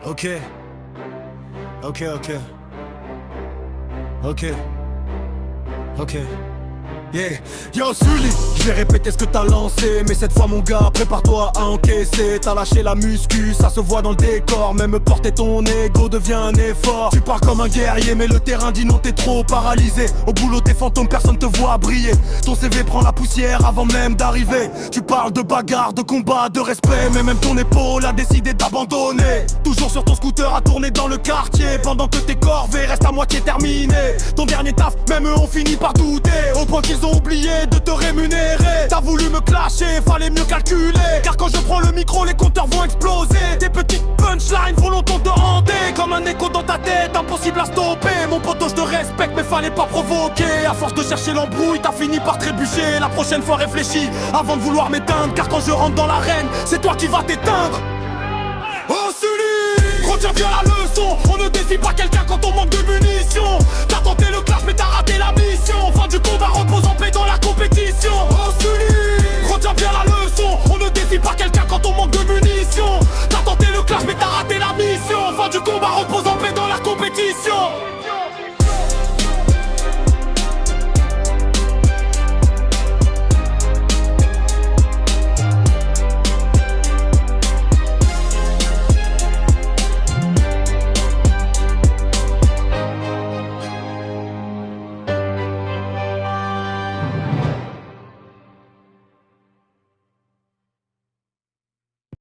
Ok. Ok, ok. Ok. Ok. Yeah, yo Sully, je vais répéter ce que t'as lancé. Mais cette fois mon gars, prépare-toi à encaisser. T'as lâché la muscu, ça se voit dans le décor. Même porter ton ego devient un effort. Tu pars comme un guerrier, mais le terrain dit non, t'es trop paralysé. Au boulot t'es fantôme, personne te voit briller. Ton CV prend la poussière avant même d'arriver. Tu parles de bagarre, de combat, de respect. Mais même ton épaule a décidé d'abandonner. Toujours sur ton scooter à tourner dans le quartier. Pendant que tes corvées restent à moitié terminées. Ton dernier taf, même eux ont fini par douter. Au point qu'ils ont oublié de te rémunérer. T'as voulu me clasher, fallait mieux calculer. Car quand je prends le micro, les compteurs vont exploser. Tes petites punchlines vont longtemps te hanter. Comme un écho dans ta tête, impossible à stopper. Mon poteau, je te respecte, mais fallait pas provoquer. À force de chercher l'embrouille, t'as fini par trébucher. La prochaine fois réfléchis avant de vouloir m'éteindre. Car quand je rentre dans l'arène, c'est toi qui vas t'éteindre. Oh Sully, retiens bien la leçon. On ne défie pas quelqu'un quand on manque de